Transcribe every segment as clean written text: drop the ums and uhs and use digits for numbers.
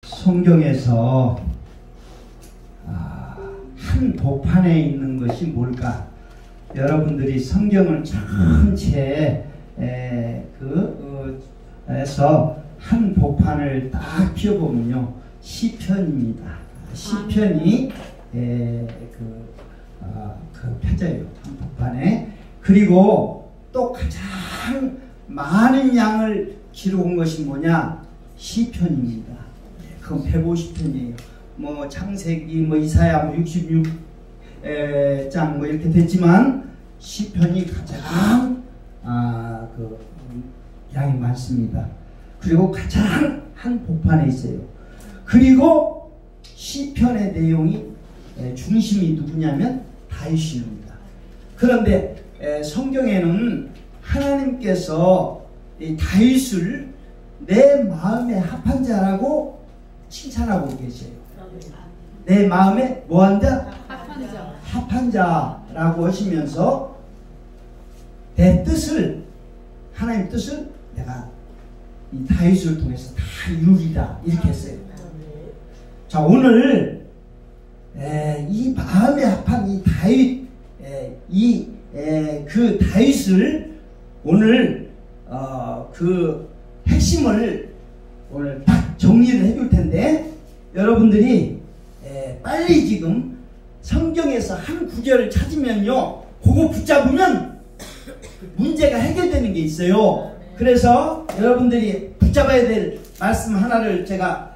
성경에서 한 복판에 있는 것이 뭘까? 여러분들이 성경을 전체 에서 한 복판을 딱 펴보면요, 시편입니다. 시편이 펴져요, 한 복판에. 그리고 또 가장 많은 양을 기록한 것이 뭐냐? 시편입니다. 그건 150편이에요. 뭐 창세기, 뭐 이사야, 뭐 66장 뭐 이렇게 됐지만 시편이 가장 양이 많습니다. 그리고 가장 한 복판에 있어요. 그리고 시편의 내용이 중심이 누구냐면 다윗입니다. 그런데 성경에는 하나님께서 이 다윗을 내 마음에 합한 자라고 칭찬하고 계세요. 내 마음에 뭐한 자? 합한 자라고 하시면서 내 뜻을, 하나님 뜻을 내가 이 다윗을 통해서 다 이루리라 이렇게 했어요. 자, 오늘 이 마음에 합한 이 다윗, 그 다윗을 오늘 그 핵심을 오늘 딱 정리를 해줄 텐데, 여러분들이 빨리 지금 성경에서 한 구절을 찾으면요, 그거 붙잡으면 문제가 해결되는 게 있어요. 그래서 여러분들이 붙잡아야 될 말씀 하나를 제가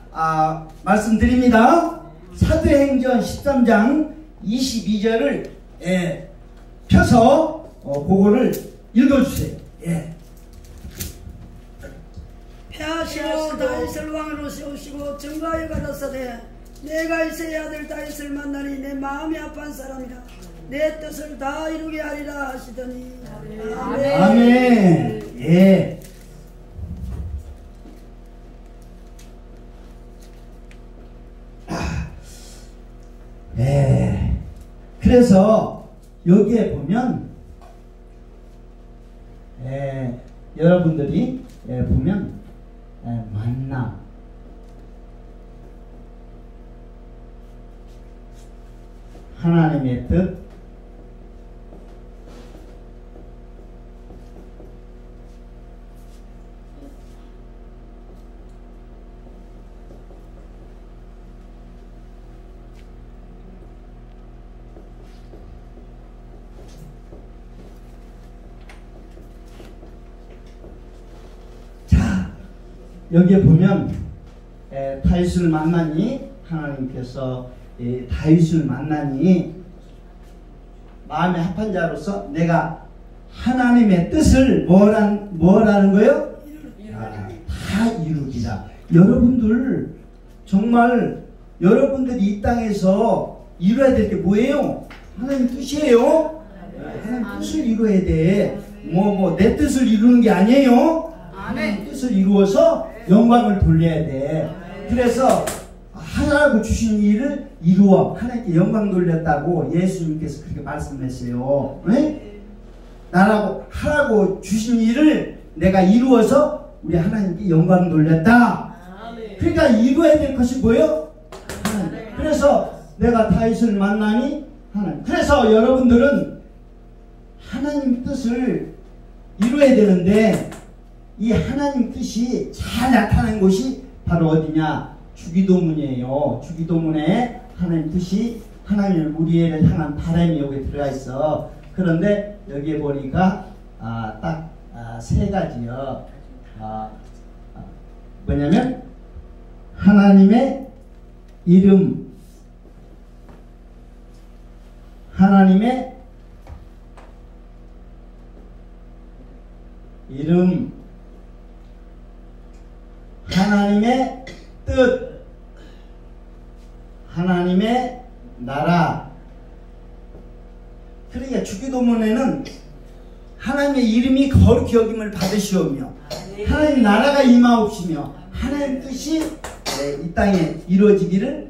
말씀드립니다. 사도행전 13장 22절을 펴서 그거를 읽어주세요. 패하시고 다윗을 왕으로 세우시고 정가에 가라사대 내가 이새의 아들 다윗을 만나니 내 마음이 합한 사람이라 내 뜻을 다 이루게 하리라 하시더니 아멘. 아멘. 예. 그래서 여기에 보면 여러분들이 보면 만남, 하나님의 뜻, 여기에 보면 다윗을 만나니, 하나님께서 다윗을 만나니 마음에 합한 자로서 내가 하나님의 뜻을 뭐라는 거예요? 다 이루리라. 여러분들 정말 여러분들이 이 땅에서 이루어야 될 게 뭐예요? 하나님 뜻이에요. 하나님 뜻을 이루어야 돼. 내 뜻을 이루는 게 아니에요. 하나님 뜻을 이루어서 영광을 돌려야 돼. 그래서 하라고 주신 일을 이루어 하나님께 영광 돌렸다고 예수님께서 그렇게 말씀했어요. 네? 나라고 하라고 주신 일을 내가 이루어서 우리 하나님께 영광 돌렸다. 그러니까 이루어야 될 것이 뭐예요? 하나님. 그래서 내가 다윗을 만나니 하나님. 그래서 여러분들은 하나님 뜻을 이루어야 되는데, 이 하나님 뜻이 잘 나타난 곳이 바로 어디냐? 주기도문이에요. 주기도문에 하나님 뜻이, 하나님 우리를 향한 바람이 여기 들어가 있어. 그런데 여기에 보니까 딱 세 가지요. 뭐냐면 하나님의 이름, 하나님의 이름, 하나님의 뜻, 하나님의 나라. 그러니까 주기도문에는 하나님의 이름이 거룩히 여김을 받으시오며 하나님 나라가 임하옵시며 하나님 뜻이 이 땅에 이루어지기를,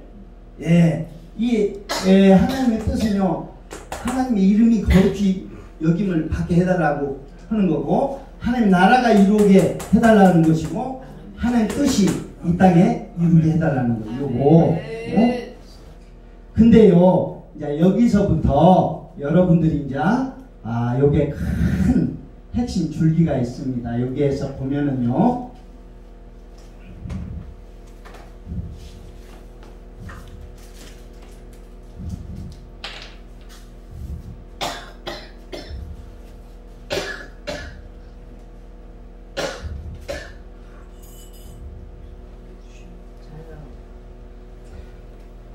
하나님의 뜻은요, 하나님의 이름이 거룩히 여김을 받게 해달라고 하는 거고, 하나님 나라가 이루게 해달라는 것이고, 하나님 뜻이 이 땅에 이루게 해달라는 거예요. 요거. 근데요, 이제 여기서부터 여러분들이 이제 요게 큰 핵심 줄기가 있습니다. 여기에서 보면은요.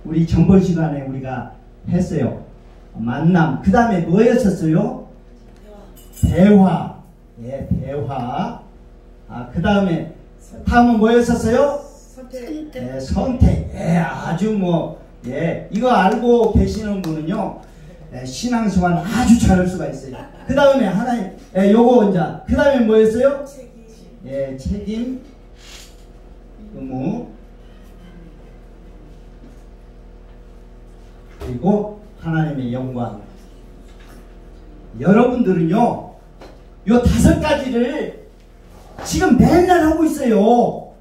우리 전번 시간에 우리가 했어요. 만남. 그 다음에 뭐였었어요? 대화. 예, 대화. 그 다음에 다음은 뭐였었어요? 선택. 예, 선택. 예, 아주 뭐, 예, 이거 알고 계시는 분은요, 예, 신앙생활 아주 잘할 수가 있어요. 그 다음에 하나님, 예, 요거 이제, 그 다음에 뭐였어요? 예, 책임, 의무, 그리고 하나님의 영광. 여러분들은요, 요 5가지를 지금 맨날 하고 있어요.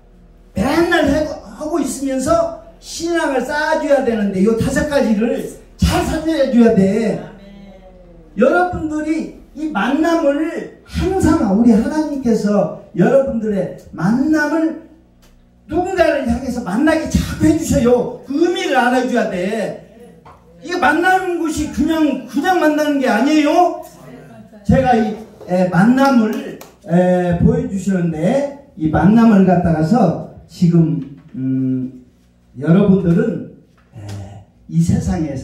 맨날 하고 있으면서 신앙을 쌓아줘야 되는데 요 5가지를 잘 살려줘야 돼. 여러분들이 이 만남을 항상 우리 하나님께서 여러분들의 만남을 누군가를 향해서 만나게 자꾸 해주셔요. 그 의미를 알아줘야 돼. 이게 만나는 것이 그냥 만나는 게 아니에요. 제가 이 만남을 보여주시는데 이 만남을 갖다가서 지금 여러분들은 이 세상에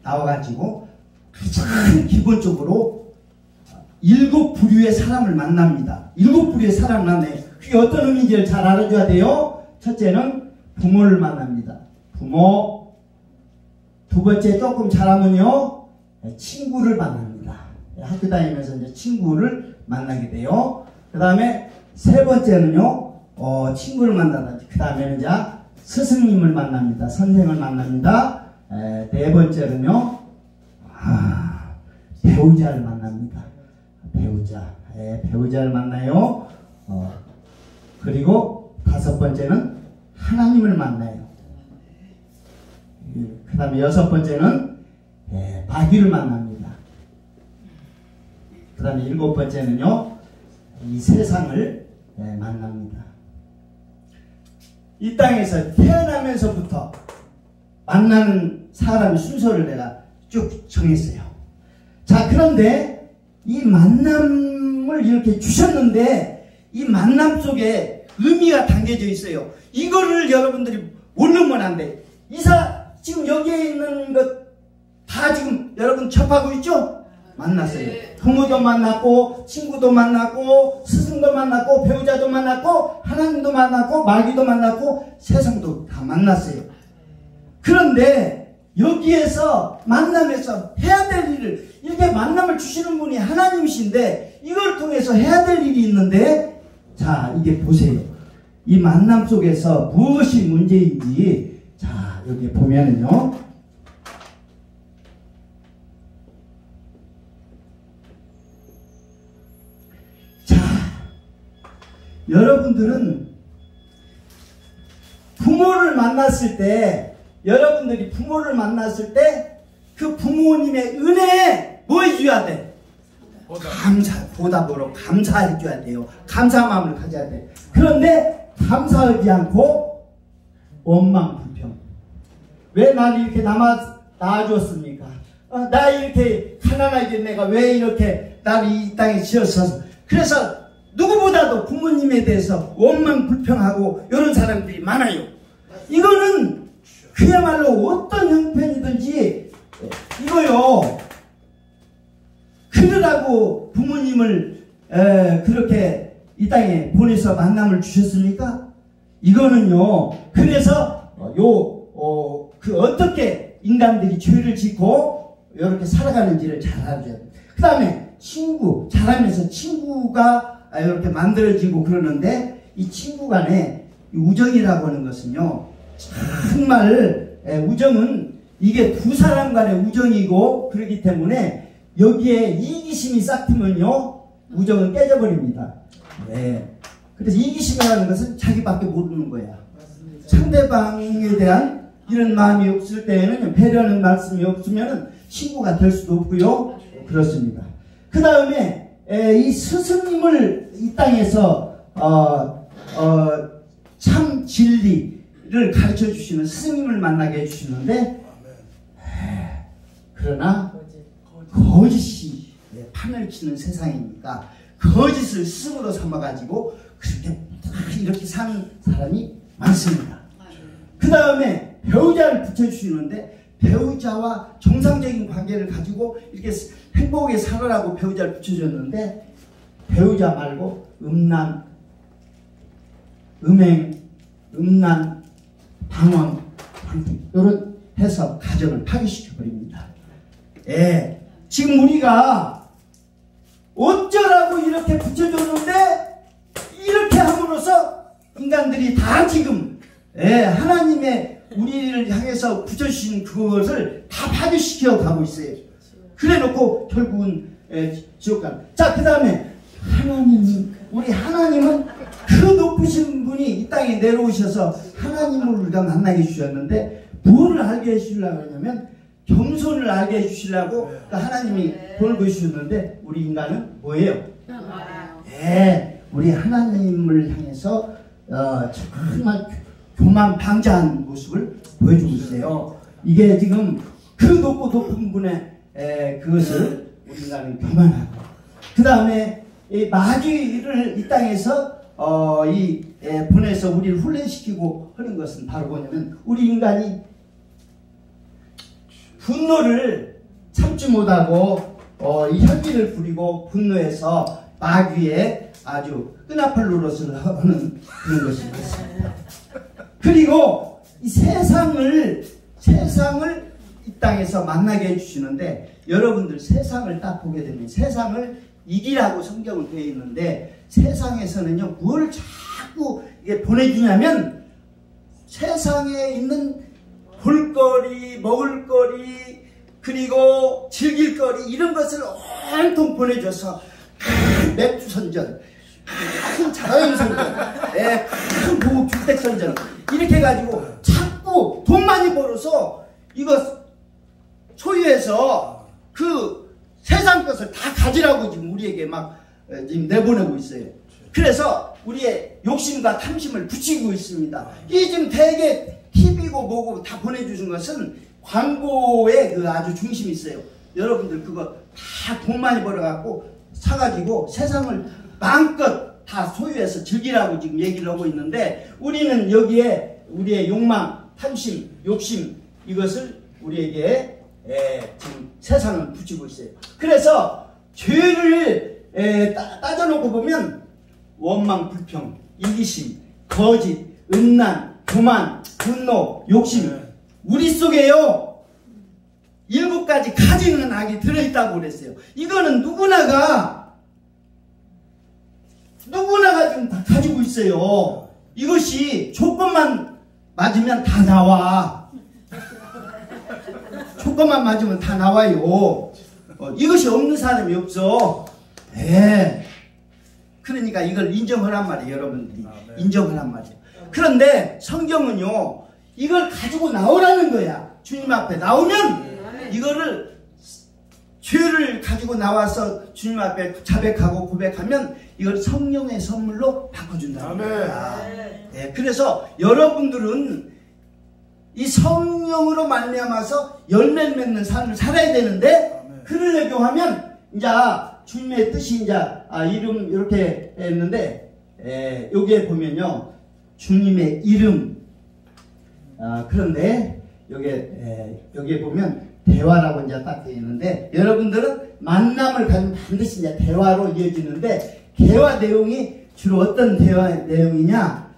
나와가지고 가장 기본적으로 7부류의 사람을 만납니다. 7부류의 사람을 만나요. 그게 어떤 의미인지를 잘 알아줘야 돼요. 첫째는 부모를 만납니다. 부모. 두 번째 조금 잘하면요, 친구를 만납니다. 학교 다니면서 이제 친구를 만나게 돼요. 그 다음에 세 번째는요, 친구를 만나다. 그 다음에는 이제 스승님을 만납니다. 선생을 만납니다. 네 번째는요, 배우자를 만납니다. 배우자. 배우자를 만나요. 그리고 5번째는 하나님을 만나요. 그 다음에 6번째는 마귀를 만납니다. 그 다음에 7번째는요, 이 세상을 만납니다. 이 땅에서 태어나면서부터 만나는 사람의 순서를 내가 쭉 정했어요. 자, 그런데 이 만남을 이렇게 주셨는데 이 만남 속에 의미가 담겨져 있어요. 이거를 여러분들이 모르면 안 돼. 지금 여기에 있는 것 다 지금 여러분 접하고 있죠? 만났어요. 부모도 만났고, 친구도 만났고, 스승도 만났고, 배우자도 만났고, 하나님도 만났고, 마귀도 만났고, 세상도 다 만났어요. 그런데 여기에서 만남에서 해야 될 일을, 이렇게 만남을 주시는 분이 하나님이신데 이걸 통해서 해야 될 일이 있는데, 자, 이게 보세요. 이 만남 속에서 무엇이 문제인지, 자, 여기 보면은요, 자, 여러분들은 부모를 만났을 때, 여러분들이 부모를 만났을 때 그 부모님의 은혜에 뭐 해줘야 돼? 보답으로 감사해줘야 돼요. 감사 마음을 가져야 돼. 그런데 감사하지 않고 원망 불평. 왜 나를 이렇게 낳아줬습니까? 나 이렇게 가난하게 내가 왜 이렇게 나를 이 땅에 지었어? 그래서 누구보다도 부모님에 대해서 원망 불평하고 이런 사람들이 많아요. 이거는 그야말로 어떤 형편이든지 이거요, 그러라고 부모님을 그렇게 이 땅에 보내서 만남을 주셨습니까? 이거는요, 그래서 어떻게 인간들이 죄를 짓고 이렇게 살아가는지를 잘 알아줘야 돼요. 그 다음에 친구, 자라면서 친구가 이렇게 만들어지고 그러는데, 이 친구 간의 우정이라고 하는 것은요, 정말 우정은 이게 두 사람 간의 우정이고, 그렇기 때문에 여기에 이기심이 싹트면요, 우정은 깨져버립니다. 네. 그래서 이기심이라는 것은 자기밖에 모르는 거야. 상대방에 대한 이런 마음이 없을 때에는 배려하는 말씀이 없으면 친구가 될 수도 없고요. 그렇습니다. 그 다음에 이 스승님을 이 땅에서 참 진리를 가르쳐 주시는 스승님을 만나게 해주시는데, 그러나 거짓이 판을 치는 세상이니까 거짓을 스승으로 삼아가지고 그렇게 이렇게 사는 사람이 많습니다. 그 다음에 배우자를 붙여주시는데, 배우자와 정상적인 관계를 가지고 이렇게 행복하게 살아라고 배우자를 붙여줬는데, 배우자 말고 음란, 음행, 음란, 방황, 이런 해서 가정을 파괴시켜버립니다. 예, 지금 우리가 어쩌라고 이렇게 붙여줬는데 이렇게 함으로써 인간들이 다 지금 하나님의 우리를 향해서 붙여주신 그것을 다 파괴시켜 가고 있어요. 그래 놓고 결국은 지옥 가는. 자, 그 다음에 우리 하나님은 그 높으신 분이 이 땅에 내려오셔서 하나님을 우리가 만나게 해주셨는데, 무엇을 알게 해주시려고 하냐면 겸손을 알게 해주시려고 하나님이 돈을 보여주셨는데, 우리 인간은 뭐예요? 우리 하나님을 향해서 정말 교만방자한 모습을 보여주고 있어요. 이게 지금 그 높은 분의 그것을 우리 인간은 교만하고, 그 다음에 이 마귀를 이 땅에서 보내서 우리를 훈련시키고 하는 것은 바로 뭐냐면, 우리 인간이 분노를 참지 못하고 이 혈기를 부리고 분노해서 마귀의 아주 끈앞을 노릇을 하는 그런 것이 있습니다. 그리고 이 세상을 이 땅에서 만나게 해주시는데, 여러분들 세상을 딱 보게 되면 세상을 이기라고 성경은 되어 있는데, 세상에서는요 뭘 자꾸 이게 보내주냐면, 세상에 있는 볼거리, 먹을거리, 그리고 즐길거리, 이런 것을 온통 보내줘서 큰 맥주선전, 큰 자연선전, 큰 고급주택선전 이렇게 해가지고 자꾸 돈 많이 벌어서 이거 소유해서 그 세상 것을 다 가지라고 지금 우리에게 막 지금 내보내고 있어요. 그래서 우리의 욕심과 탐심을 붙이고 있습니다. 이게 지금 대개 TV고 뭐고 다 보내주신 것은 광고의 그 아주 중심이 있어요. 여러분들 그거 다 돈 많이 벌어갖고 사가지고 세상을 마음껏 다 소유해서 즐기라고 지금 얘기를 하고 있는데, 우리는 여기에 우리의 욕망, 탐심, 욕심, 이것을 우리에게 지금 세상을 붙이고 있어요. 그래서 죄를 따져놓고 보면 원망, 불평, 이기심, 거짓, 음란, 교만, 분노, 욕심, 우리 속에요 7가지 가지는 악이 들어있다고 그랬어요. 이거는 누구나가 지금 다 가지고 있어요. 이것이 조건만 맞으면 다 나와. 조건만 맞으면 다 나와요. 이것이 없는 사람이 없어. 그러니까 이걸 인정하란 말이에요. 여러분들이 인정하란 말이에요. 그런데 성경은요 이걸 가지고 나오라는 거야. 주님 앞에 나오면 이거를 죄를 가지고 나와서 주님 앞에 자백하고 고백하면 이걸 성령의 선물로 바꿔준다는 거야. 그래서 여러분들은 이 성령으로 말미암아서 열매를 맺는 삶을 살아야 되는데, 그러려고 하면 이제 주님의 뜻이 이제 이름 이렇게 했는데, 여기에 보면요 주님의 이름, 그런데 여기에 보면 대화라고 이제 딱 되어 있는데, 여러분들은 만남을 가지면 반드시 이제 대화로 이어지는데, 대화 내용이 주로 어떤 대화 내용이냐?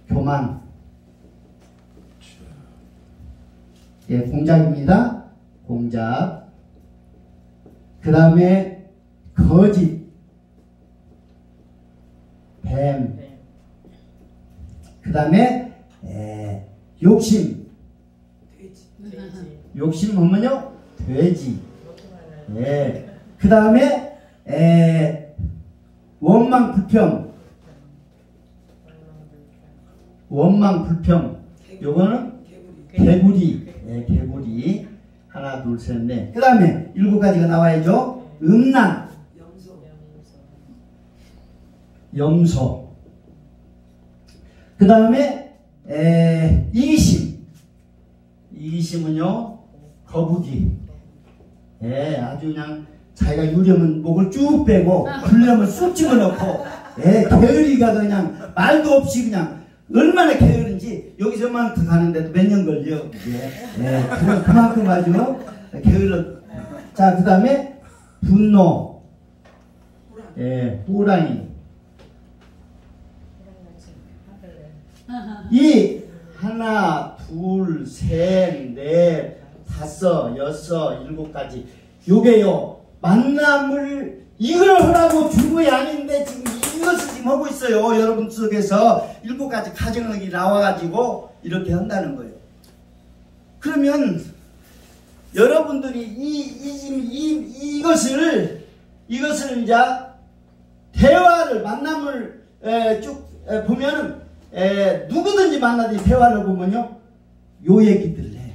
교만. 공작입니다. 공작. 그 다음에 거짓. 뱀. 그 다음에 욕심. 욕심 하면요 돼지. 그 다음에 원망 불평. 원망 불평. 요거는 개구리. 네, 개구리. 하나, 둘, 셋, 넷. 그 다음에 7가지가 나와야죠. 음란. 염소. 그 다음에 이기심. 이기심은요, 거북이. 예, 아주 그냥 자기가 유려면 목을 쭉 빼고 불려면 쑥 집어넣고, 예, 게으리가 그냥 말도 없이 그냥 얼마나 게으른지 여기서만 가는데도 몇 년 걸려. 예, 그만큼 아주 게을러. 자, 그 다음에 분노. 예, 호랑이. 이 하나, 둘, 셋, 넷, 다섯, 여섯, 7가지. 요게요, 만남을 이걸 하라고 준 것이 아닌데 지금 이것을 지금 하고 있어요. 여러분 속에서 7가지 가정이 나와가지고 이렇게 한다는 거예요. 그러면 여러분들이 이것을 이제 대화를 만남을 쭉 보면은 누구든지 만나든지 대화를 보면요, 요 얘기들을 해.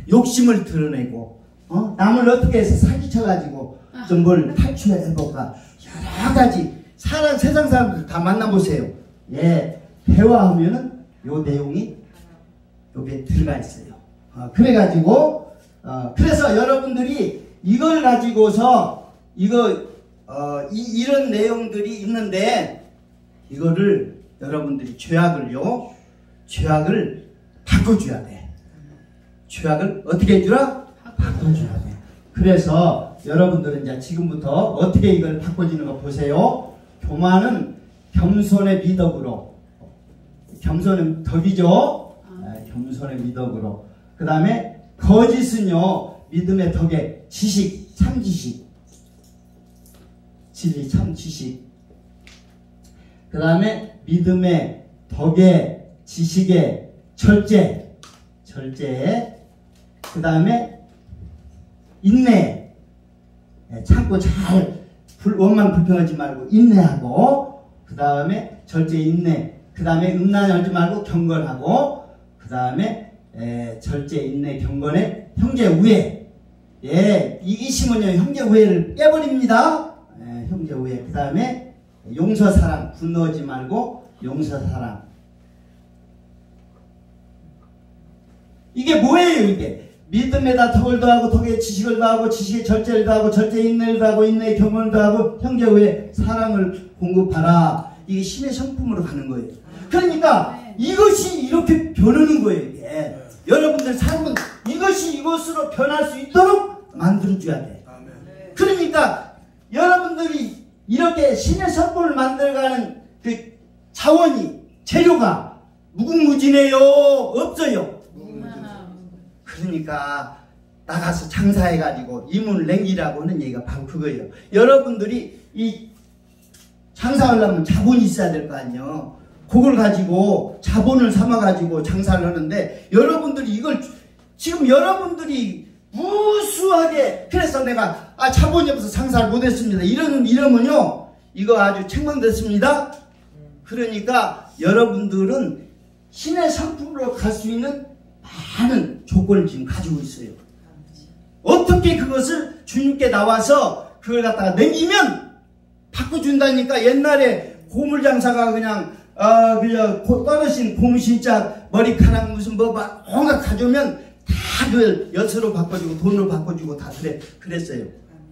욕심을 드러내고, 남을 어떻게 해서 사기쳐가지고 좀 뭘 탈출해볼까, 여러 가지 세상 사람들 다 만나보세요. 예, 대화하면은 요 내용이 여기에 들어가 있어요. 그래가지고 그래서 여러분들이 이걸 가지고서 이런 내용들이 있는데, 이거를 여러분들이 죄악을 바꿔줘야 돼. 죄악을 어떻게 해주라? 바꿔줘야 돼. 그래서 여러분들은 이제 지금부터 어떻게 이걸 바꿔주는 거 보세요. 교만은 겸손의 미덕으로. 겸손은 덕이죠. 겸손의 미덕으로. 그 다음에 거짓은요, 믿음의 덕에 지식, 참지식. 진리, 참지식. 그 다음에 믿음의 덕에 지식의 절제. 그 다음에 인내. 참고 잘 원망 불평하지 말고 인내하고, 그 다음에 절제 인내. 그 다음에 음란하지 말고 경건하고, 그 다음에 절제 인내 경건의 형제 우애. 예, 이기심은요, 형제 우애를 깨버립니다. 형제 우애. 그 다음에 용서 사랑. 분노하지 말고 용서 사랑. 이게 뭐예요? 이게 믿음에다 덕을 더하고 덕에 지식을 더하고 지식에 절제를 더하고 절제에 인내를 더하고 인내에 경건을 더하고 형제 우애 사랑을 공급하라. 이게 신의 성품으로 가는 거예요. 그러니까 이것이 이렇게 변하는 거예요. 이게 여러분들 삶은 이것이 이것으로 변할 수 있도록 만들어줘야 돼. 그러니까 여러분들이 이렇게 신의 성품을 만들어가는 그 자원이, 재료가 무궁무진해요? 없어요? 그러니까 나가서 장사해가지고 이문을 남기라고 하는 얘기가 바로 그거예요. 여러분들이 이 장사하려면 자본이 있어야 될 거 아니에요. 그걸 가지고 자본을 삼아가지고 장사를 하는데, 여러분들이 이걸 지금 여러분들이 무수하게, 그래서 내가 자본이 없어서 장사를 못했습니다 이러면요, 이거 아주 책망됐습니다. 그러니까 여러분들은 신의 상품으로 갈 수 있는 많은 조건을 지금 가지고 있어요. 어떻게 그것을 주님께 나와서 그걸 갖다가 남기면 바꿔준다니까. 옛날에 고물장사가 그냥 떨어진 고무신짝 머리카락 무슨 온갖 가져오면 다 그 엿으로 바꿔주고 돈으로 바꿔주고 다 그랬어요.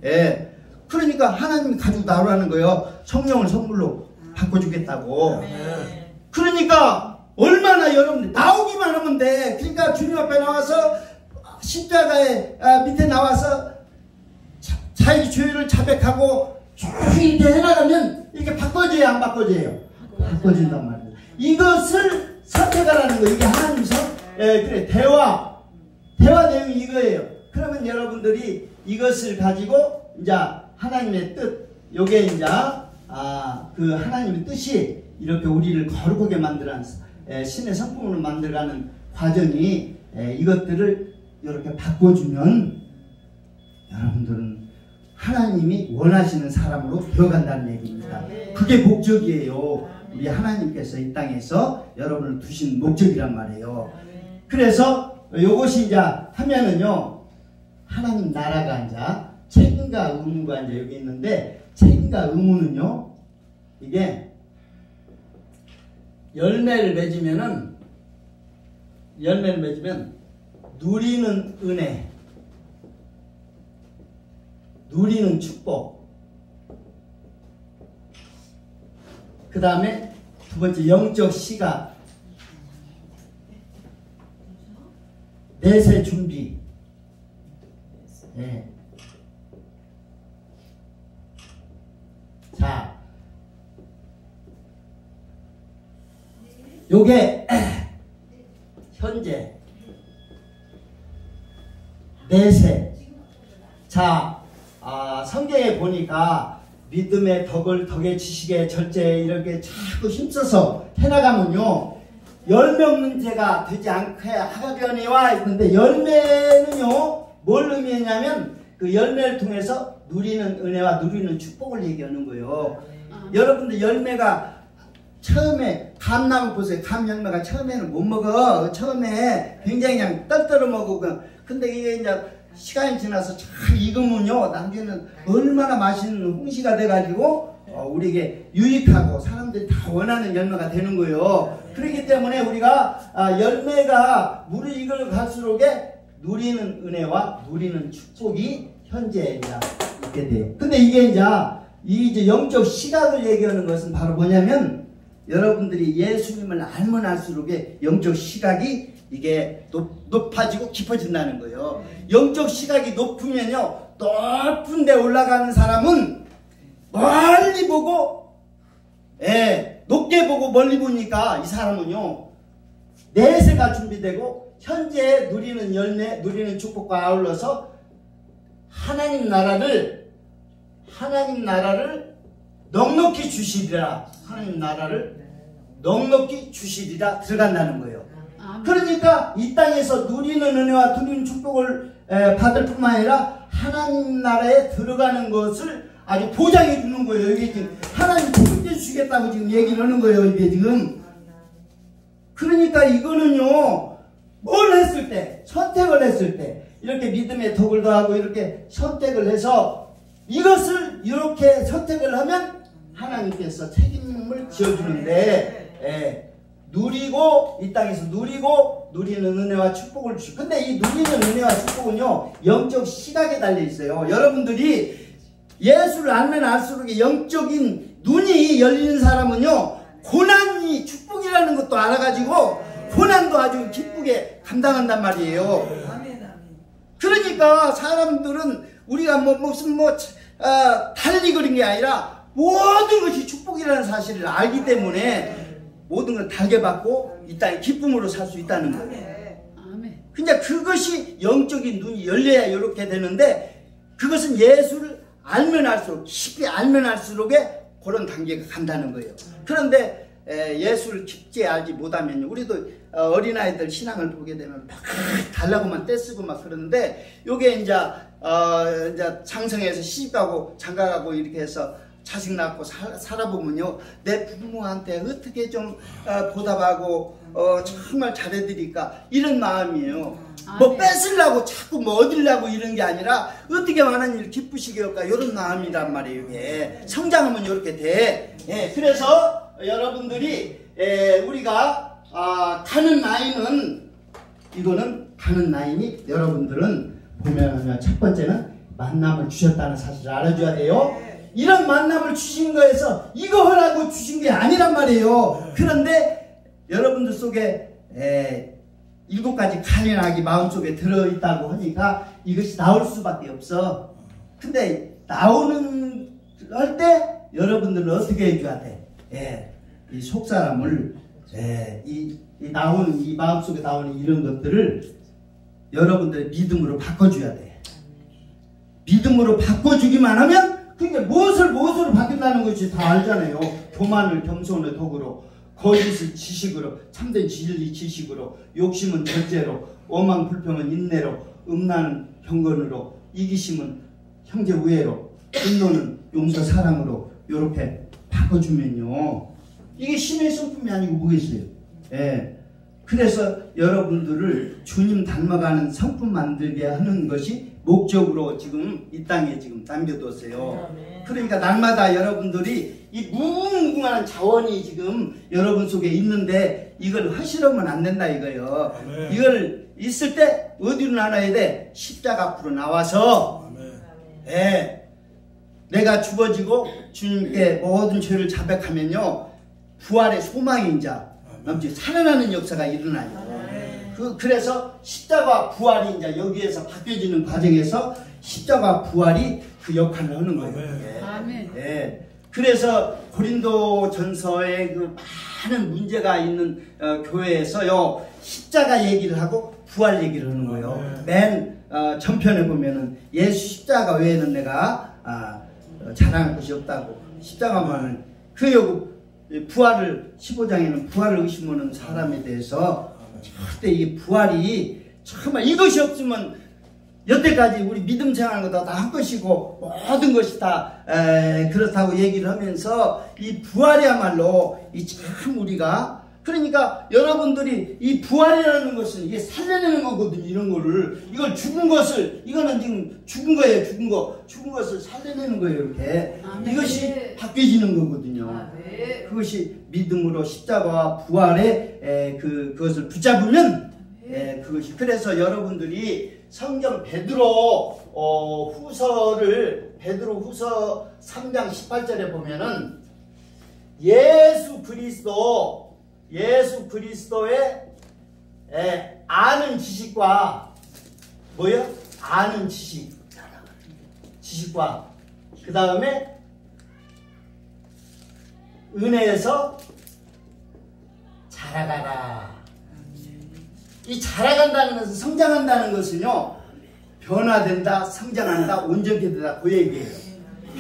예. 그러니까 하나님이 가지고 나오라는 거예요. 성령을 선물로 바꿔주겠다고. 그러니까 얼마나 여러분들 나오기만 하면 돼. 그러니까 주님 앞에 나와서 십자가에 밑에 나와서 자기 죄를 자백하고 쭉 이렇게 해나가면 이렇게 바꿔줘야 안 바꿔줘요? 바꿔준단 말이에요. 이것을 선택하라는 거예요. 이게 하나님 그래, 대화 내용이 이거예요. 그러면 여러분들이 이것을 가지고 이제 하나님의 뜻, 요게 이제 그 하나님의 뜻이 이렇게 우리를 거룩하게 만들어가는 신의 성품으로 만들어가는 과정이 이것들을 이렇게 바꿔주면 여러분들은 하나님이 원하시는 사람으로 되어간다는 얘기입니다. 그게 목적이에요. 우리 하나님께서 이 땅에서 여러분을 두신 목적이란 말이에요. 그래서 이것이 이제 하면은요, 하나님 나라가 이제 책임과 의무가 이제 여기 있는데, 책임과 의무는요, 이게 열매를 맺으면 누리는 은혜, 누리는 축복, 그 다음에 두 번째 영적 시각, 내세 준비. 네. 자, 요게 현재 내세. 자, 성경에 보니까 믿음의 덕의 지식의 절제 이렇게 자꾸 힘써서 해나가면요, 열매 없는 죄가 되지 않게 하거니와 있는데, 열매는요 뭘 의미했냐면 그 열매를 통해서 누리는 은혜와 누리는 축복을 얘기하는 거예요. 여러분들 열매가 처음에 감나무 보세요. 감 열매가 처음에는 못 먹어. 처음에 굉장히 그냥 떨떠러 먹고, 근데 이게 이제 시간이 지나서 잘 익으면요, 나중에는 얼마나 맛있는 홍시가 돼가지고 우리에게 유익하고 사람들이 다 원하는 열매가 되는 거예요. 그렇기 때문에 우리가 열매가 무르익을 갈수록에 누리는 은혜와 누리는 축복이 현재 있게 돼요. 근데 이게 이제 영적 시각을 얘기하는 것은 바로 뭐냐면, 여러분들이 예수님을 알면 알수록에 영적 시각이 이게 높아지고 깊어진다는 거예요. 영적 시각이 높으면요, 높은 데 올라가는 사람은 멀리 보고, 높게 보고 멀리 보니까 이 사람은요, 내세가 준비되고 현재 누리는 열매, 누리는 축복과 아울러서 하나님 나라를 넉넉히 주시리라, 하나님 나라를 넉넉히 주시리라 들어간다는 거예요. 그러니까 이 땅에서 누리는 은혜와 누리는 축복을 받을 뿐만 아니라 하나님 나라에 들어가는 것을 아주 보장해 주는 거예요. 이게 지금 하나님 축복해 주시겠다고 지금 얘기를 하는 거예요. 이게 지금. 그러니까 이거는요, 뭘 했을 때, 선택을 했을 때, 이렇게 믿음의 덕을 더하고 이렇게 선택을 해서 이것을 이렇게 선택을 하면 하나님께서 책임을 지어주는데, 누리고, 이 땅에서 누리고, 누리는 은혜와 축복을 주시고, 근데 이 누리는 은혜와 축복은요, 영적 시각에 달려 있어요. 여러분들이 예수를 알면 알수록 영적인 눈이 열리는 사람은요, 고난이 축복이라는 것도 알아가지고 고난도 아주 기쁘게 감당한단 말이에요. 그러니까 사람들은 우리가 무슨 달리 그런 게 아니라 모든 것이 축복이라는 사실을 알기 때문에 모든 걸 달게 받고 이 땅에 기쁨으로 살 수 있다는 거예요. 근데 그것이 영적인 눈이 열려야 이렇게 되는데, 그것은 예수를 알면 알수록, 깊이 알면 알수록에 그런 단계가 간다는 거예요. 그런데 예수를 깊게 알지 못하면, 우리도 어린아이들 신앙을 보게 되면 막 달라고만 떼쓰고 막 그러는데, 요게 이제 장성해서 시집가고 장가가고 이렇게 해서 자식 낳고 살아보면요, 내 부모한테 어떻게 좀 보답하고 정말 잘해드릴까, 이런 마음이에요. 뭐 뺏으려고 자꾸 뭐 얻으려고 이런 게 아니라 어떻게 하나님을 기쁘시게 할까, 이런 마음이란 말이에요. 이게 성장하면 이렇게 돼. 그래서 여러분들이 우리가 가는 나이는, 이거는 가는 나이니, 여러분들은 보면 첫 번째는 만남을 주셨다는 사실을 알아줘야 돼요. 이런 만남을 주신 거에서 이거 하라고 주신 게 아니란 말이에요. 그런데 여러분들 속에 7가지 간연악이 마음속에 들어있다고 하니까 이것이 나올 수밖에 없어. 근데 나오는 할 때 여러분들은 어떻게 해줘야 돼? 이 속사람을, 이 마음속에 나오는 이런 것들을 여러분들의 믿음으로 바꿔줘야 돼. 믿음으로 바꿔주기만 하면, 그게 무엇으로 바뀐다는 것이 다 알잖아요. 교만을 겸손의 덕으로, 거짓을 지식으로, 참된 진리 지식으로, 욕심은 절제로, 오만 불평은 인내로, 음란은 경건으로, 이기심은 형제 우애로, 분노는 용서 사랑으로 이렇게 바꿔주면요. 이게 신의 성품이 아니고 뭐겠어요? 예. 그래서 여러분들을 주님 닮아가는 성품 만들게 하는 것이 목적으로 지금 이 땅에 지금 남겨뒀어요. 그러니까 날마다 여러분들이 이 무궁무궁한 자원이 지금 여러분 속에 있는데 이걸 허시르면 안 된다 이거요. 이걸 있을 때 어디로 나눠야 돼? 십자가 앞으로 나와서 예, 내가 죽어지고 주님께 모든 죄를 자백하면요 부활의 소망이 이제 넘치 살아나는 역사가 일어나요. 그래서 십자가 부활이 이제 여기에서 바뀌어지는 과정에서 십자가 부활이 그 역할을 하는 거예요. 아멘. 예. 그래서 고린도전서에 그 많은 문제가 있는 교회에서요 십자가 얘기를 하고 부활 얘기를 하는 거예요. 맨 전편에 보면은 예수 십자가 외에는 내가 자랑할 것이 없다고. 십자가만은 그 부활을 15장에는 부활을 의심하는 사람에 대해서 절대 이 부활이 정말 이것이 없으면 여태까지 우리 믿음 생활보다 다 한 것이고 모든 것이 다 그렇다고 얘기를 하면서 이 부활이야말로 이 참 우리가 그러니까 여러분들이 이 부활이라는 것은 이게 살려내는 거거든요. 이런 거를 이걸 죽은 것을 이거는 지금 죽은 거예요. 죽은 것을 살려내는 거예요. 이렇게 이것이 바뀌어지는 거거든요. 그것이 믿음으로 십자가와 부활에 그것을 붙잡으면 그것이 그래서 여러분들이 성경 베드로 후서 3장 18절에 보면은 예수 그리스도의 아는 지식과 뭐요? 아는 지식과 그 다음에 은혜에서 자라가라. 이 자라간다는 것은 성장한다는 것은요 변화된다, 성장한다, 온전히 된다 그 얘기예요.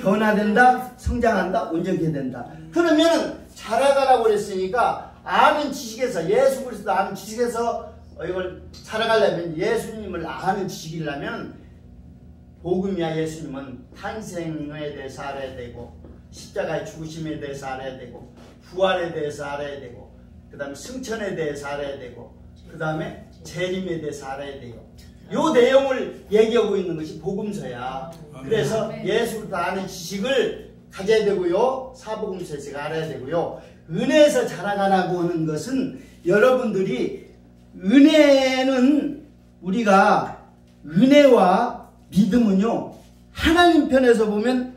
변화된다, 성장한다, 온전히 된다. 그러면은 자라가라고 그랬으니까 아는 지식에서 예수 그리스도 아는 지식에서 이걸 자라가려면 예수님을 아는 지식이라면 복음이야. 예수님은 탄생에 대해서 알아야 되고 십자가의 죽으심에 대해서 알아야 되고 부활에 대해서 알아야 되고 그 다음에 승천에 대해서 알아야 되고 그 다음에 재림에 대해서 알아야 돼요. 요 내용을 얘기하고 있는 것이 복음서야. 그래서 예수를 아는 지식을 가져야 되고요. 사복음서에서 알아야 되고요. 은혜에서 자라가라고 하는 것은 여러분들이 은혜는 우리가 은혜와 믿음은요 하나님 편에서 보면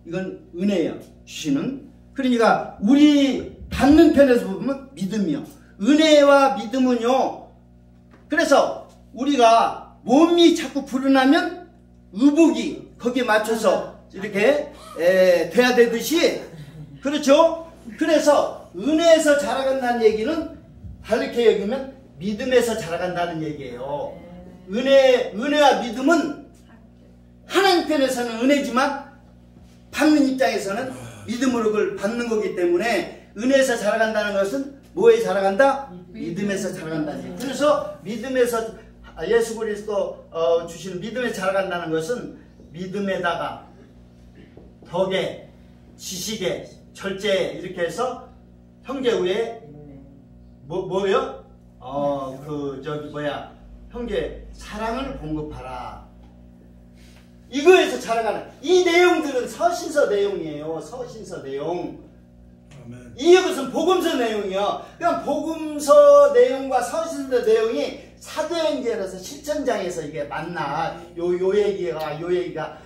이건 은혜예요. 주시는 그러니까 우리 받는 편에서 보면 믿음이요. 은혜와 믿음은요 그래서 우리가 몸이 자꾸 불어나면 의복이 거기에 맞춰서 이렇게 돼야 되듯이 그렇죠? 그래서 은혜에서 자라간다는 얘기는 다르게 여기면 믿음에서 자라간다는 얘기예요. 은혜와 믿음은 하나님 편에서는 은혜지만 받는 입장에서는 믿음으로 그걸 받는 거기 때문에 은혜에서 자라간다는 것은 뭐에 자라간다? 믿음에서 자라간다는 얘기. 그래서 믿음에서 예수 그리스도 주시는 믿음에 자라간다는 것은 믿음에다가 덕에 지식에 절제에 이렇게 해서 형제 후에 뭐요? 형제 사랑을 공급하라. 이거에서 자라가는 이 내용들은 서신서 내용이에요. 서신서 내용. 이것은 복음서 내용이요. 그럼 복음서 내용과 서신서 내용이 사도행전에서 실천장에서 이게 만나. 요 얘기가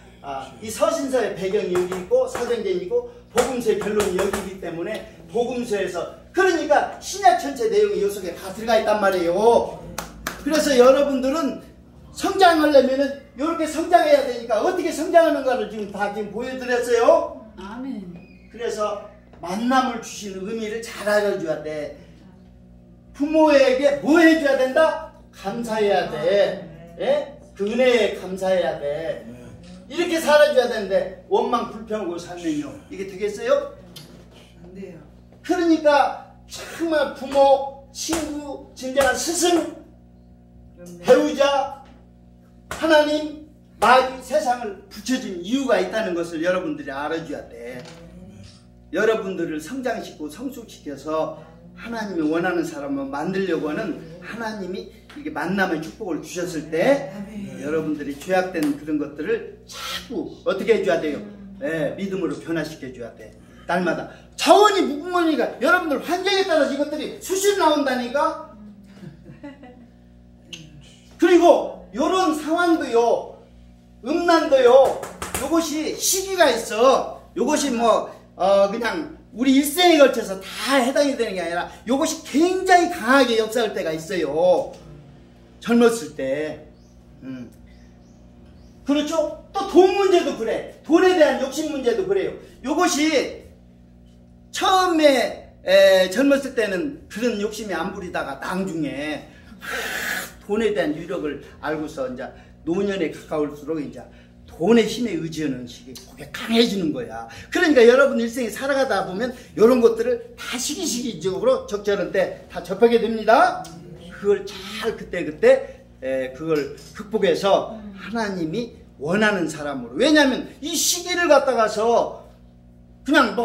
이 서신서의 배경이 여기 있고 사도행전이 있고 복음서의 결론이 여기이기 때문에 복음서에서 그러니까 신약 전체 내용이 요 속에 다 들어가 있단 말이에요. 그래서 여러분들은 성장하려면은 이렇게 성장해야 되니까 어떻게 성장하는가를 지금 보여드렸어요. 아멘. 그래서 만남을 주시는 의미를 잘 알아줘야 돼. 부모에게 뭐 해줘야 된다? 감사해야 돼. 예? 그 은혜에 감사해야 돼. 이렇게 살아줘야 되는데 원망 불평하고 살면요 이게 되겠어요? 안 돼요. 그러니까 정말 부모, 친구, 진정한 스승, 배우자, 하나님 마귀 세상을 붙여준 이유가 있다는 것을 여러분들이 알아줘야 돼. 여러분들을 성장시키고 성숙시켜서 하나님이 원하는 사람을 만들려고 하는 하나님이 이렇게 만남의 축복을 주셨을 때 여러분들이 죄악된 그런 것들을 자꾸 어떻게 해줘야 돼요? 믿음으로 변화시켜줘야 돼. 날마다 자원이 무궁무니까 여러분들 환경에 따라서 이것들이 수시로 나온다니까. 그리고 요런 상황도요, 음란도요, 요것이 시기가 있어. 요것이 그냥 우리 일생에 걸쳐서 다 해당이 되는 게 아니라 요것이 굉장히 강하게 역사할 때가 있어요. 젊었을 때. 그렇죠? 또 돈 문제도 그래. 돈에 대한 욕심 문제도 그래요. 요것이 처음에 젊었을 때는 그런 욕심이 안 부리다가 나중에 돈에 대한 유력을 알고서 이제 노년에 가까울수록 이제 돈의 힘에 의지하는 식이 그게 강해지는 거야. 그러니까 여러분 일생에 살아가다 보면 이런 것들을 다 시기시기적으로 적절한 때 다 접하게 됩니다. 그걸 잘 그때 그걸 극복해서 하나님이 원하는 사람으로. 왜냐하면 이 시기를 갖다가서 그냥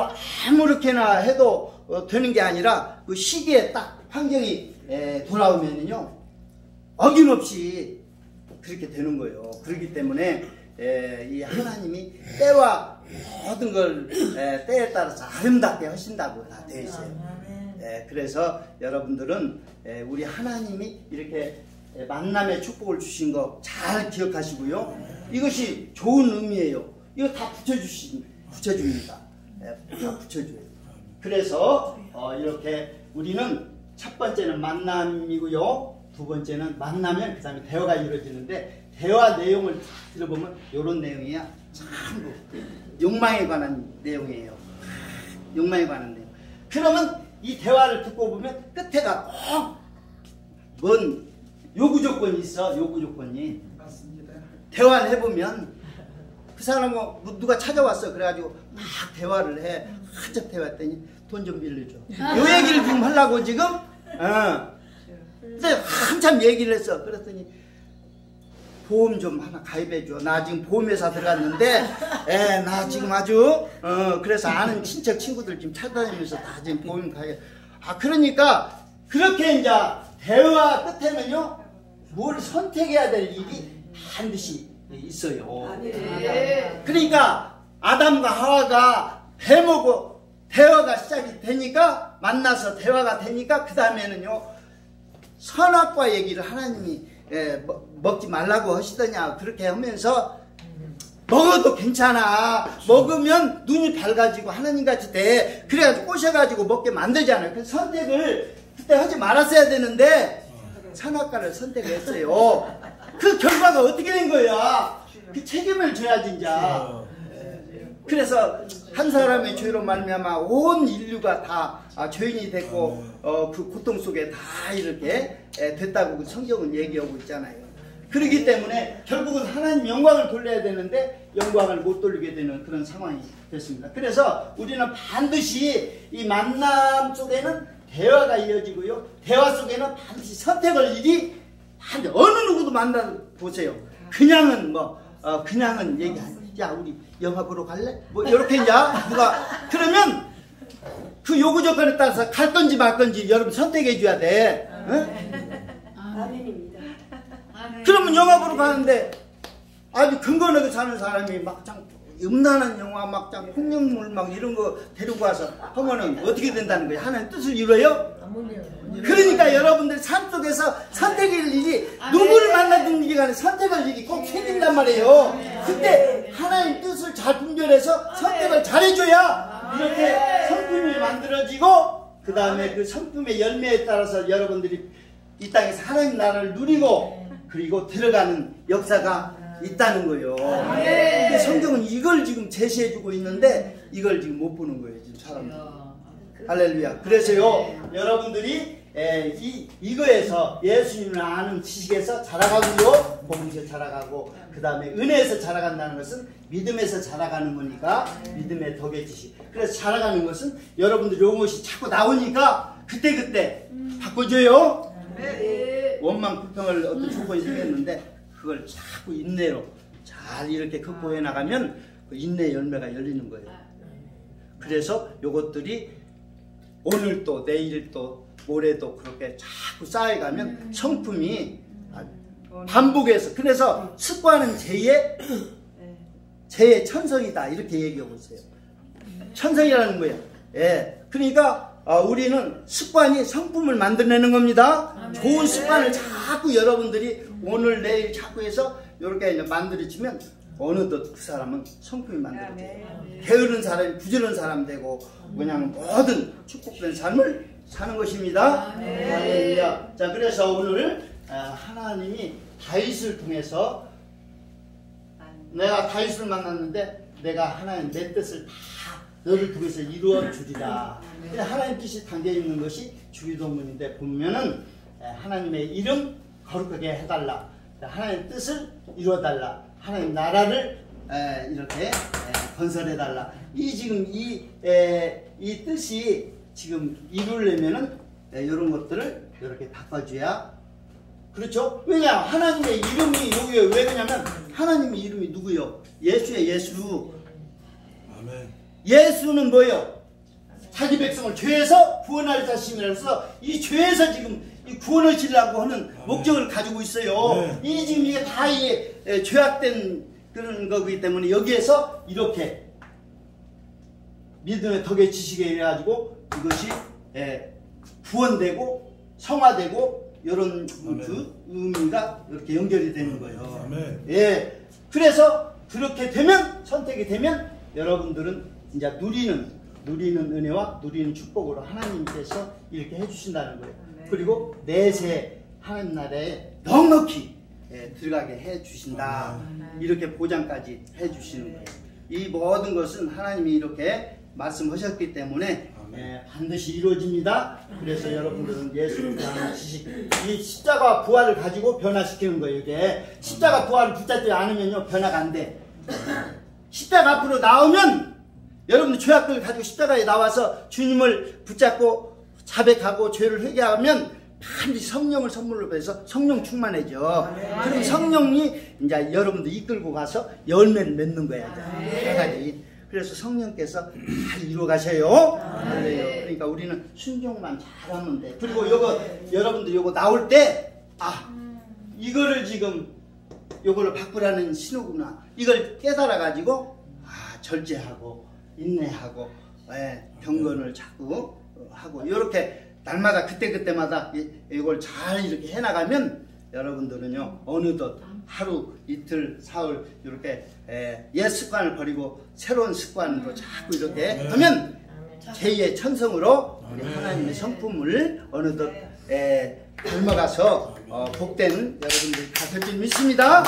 아무렇게나 해도 되는 게 아니라 그 시기에 딱 환경이 돌아오면요 어김없이 그렇게 되는 거예요. 그렇기 때문에 이 하나님이 때와 모든 걸 때에 따라서 아름답게 하신다고 다 되어 있어요. 그래서 여러분들은 우리 하나님이 이렇게 만남의 축복을 주신 거 잘 기억하시고요. 이것이 좋은 의미예요. 이거 다 붙여줍니다. 다 붙여줘요. 그래서 이렇게 우리는 첫 번째는 만남이고요. 두 번째는 만나면 그 다음에 대화가 이루어지는데 대화 내용을 다 들어보면 이런 내용이야. 전부 욕망에 관한 내용이에요. 욕망에 관한 내용. 그러면 이 대화를 듣고 보면 끝에가 꼭 뭔 요구 조건이 있어. 요구 조건이. 맞습니다. 대화를 해보면 그 사람은 누가 찾아왔어. 그래가지고 막 대화를 해. 한참 대화했더니 돈 좀 빌려줘. 요 얘기를 지금 하려고 지금. 근데 한참 얘기를 했어. 그랬더니 보험 좀 하나 가입해줘. 나 지금 보험회사 들어갔는데 나 지금 아주 그래서 아는 친척 친구들 지금 찾아다니면서 다 지금 보험 가입. 그러니까 그렇게 이제 대화 끝에는요 뭘 선택해야 될 일이 반드시 있어요. 그러니까 아담과 하와가 해먹고 대화가 시작이 되니까 만나서 대화가 되니까 그 다음에는요 선악과 얘기를 하나님이 먹지 말라고 하시더냐 그렇게 하면서 먹어도 괜찮아. 먹으면 눈이 밝아지고 하나님같이 돼. 그래가지고 꼬셔가지고 먹게 만들잖아요. 그래서 선택을 그때 하지 말았어야 되는데 선악과를 선택했어요. 그 결과가 어떻게 된 거야? 그 책임을 져야지 이제. 그래서 한 사람의 죄로 말미암아 온 인류가 다 죄인이 됐고 그 고통 속에 다 이렇게 됐다고 성경은 얘기하고 있잖아요. 그렇기 때문에 결국은 하나님 영광을 돌려야 되는데 영광을 못 돌리게 되는 그런 상황이 됐습니다. 그래서 우리는 반드시 이 만남 속에는 대화가 이어지고요. 대화 속에는 반드시 선택을 일이 어느 누구도 만나 보세요. 그냥은 그냥은 얘기 안 해. 야 우리 영화 보러 갈래? 이렇게 이제 누가 그러면 그 요구 조건에 따라서 갈 건지 말 건지 여러분 선택해 줘야 돼. 아멘입니다. 그러면 영화 보러 가는데 아주 근거하게 사는 사람이 막장 음란한 영화 막장 폭력물 막 이런 거 데리고 와서 하면은 어떻게 된다는 거예요? 하나님 뜻을 이뤄요? 그러니까 여러분들 삶 속에서 선택할 일이 누구를 만나든 일이 간에 선택할 일이 꼭 생긴단 말이에요. 그때 하나님 뜻을 잘 분별해서 선택을 잘해줘야 이렇게 성품이 만들어지고 그 다음에 그 성품의 열매에 따라서 여러분들이 이 땅에서 하나님 나라를 누리고 그리고 들어가는 역사가 있다는 거예요. 근데 성경은 이걸 지금 제시해주고 있는데 이걸 지금 못 보는 거예요. 지금 사람들이. 할렐루야. 그래서요 여러분들이 이거에서 예수님을 아는 지식에서 자라가고요 복음에서 자라가고 그 다음에 은혜에서 자라간다는 것은 믿음에서 자라가는 거니까 믿음의 덕의 지식. 그래서 자라가는 것은 여러분들 요것이 자꾸 나오니까 그때 바꿔줘요. 원망 불평을 어떤 조건이 생겼는데 그걸 자꾸 인내로 잘 잘 이렇게 극복해 나가면 그 인내 열매가 열리는 거예요. 그래서 요것들이 오늘도 내일도 모레도 그렇게 자꾸 쌓여가면 성품이 반복해서, 그래서 습관은 죄의 천성이다 이렇게 얘기하고 있어요. 천성이라는 거예요. 예, 그러니까 우리는 습관이 성품을 만들어내는 겁니다. 좋은 습관을 자꾸 여러분들이 오늘 내일 자꾸 해서 이렇게 이제 만들어지면 어느덧 그 사람은 성품이 만들어져요. 게으른 사람이 부지런한 사람 되고 그냥 모든 축복된 삶을 사는 것입니다. 할렐루야. 자, 그래서 오늘 하나님이 다윗을 통해서, 내가 다윗을 만났는데 내가 하나님 내 뜻을 다 너를 통해서 이루어 주리라. 하나님 뜻이 담겨 있는 것이 주기도문인데 보면은 하나님의 이름 거룩하게 해달라, 하나님 뜻을 이루어달라, 하나님 나라를 이렇게 건설해달라. 지금 이 뜻이 지금 이루려면은 이런 것들을 이렇게 바꿔줘야, 그렇죠? 왜냐, 하나님의 이름이 여기에 왜 그러냐면 하나님의 이름이 누구요? 예수의 예수. 아멘. 예수는 뭐예요? 자기 백성을 죄에서 구원할 자신이라서 이 죄에서 지금 이 구원을 지려고 하는 목적을 가지고 있어요. 네. 이 지금 이게 다 죄악된 그런 거기 때문에 여기에서 이렇게 믿음의 덕의 지식에 해가지고 이것이 구원되고 성화되고 이런 그 의미가 이렇게 연결이 되는 거예요. 아멘. 예, 그래서 그렇게 되면, 선택이 되면 여러분들은 이제 누리는 은혜와 누리는 축복으로 하나님께서 이렇게 해주신다는 거예요. 그리고 내세 하나님 나라에 넉넉히 들어가게 해주신다. 이렇게 보장까지 해주시는 거예요. 이 모든 것은 하나님이 이렇게 말씀하셨기 때문에 반드시 이루어집니다. 그래서 여러분들은 예수를 대하는 지식, 이 십자가 부활을 가지고 변화시키는 거예요. 이게 십자가 부활을 붙잡지 않으면요 변화가 안 돼. 십자가 앞으로 나오면 여러분들 죄악들을 가지고 십자가에 나와서 주님을 붙잡고 자백하고 죄를 회개하면 반드시 성령을 선물로 받아서 성령 충만해져. 그럼 성령이 이제 여러분들 이끌고 가서 열매를 맺는 거야. 그래서 성령께서 잘 이루어 가셔요. 그러니까 우리는 순종만 잘하면 돼. 그리고 여러분들 요거 나올 때, 이거를 지금 요거를 바꾸라는 신호구나. 이걸 깨달아 가지고 절제하고 인내하고 경건을 자꾸 하고 이렇게 날마다 그때마다 이걸 잘 이렇게 해나가면 여러분들은요 어느덧 하루 이틀 사흘 이렇게 옛 습관을 버리고 새로운 습관으로 자꾸 이렇게 하면 제2의 천성으로 우리 하나님의 성품을 어느덧 닮아가서 복되는 여러분들이 다 될 줄 믿습니다.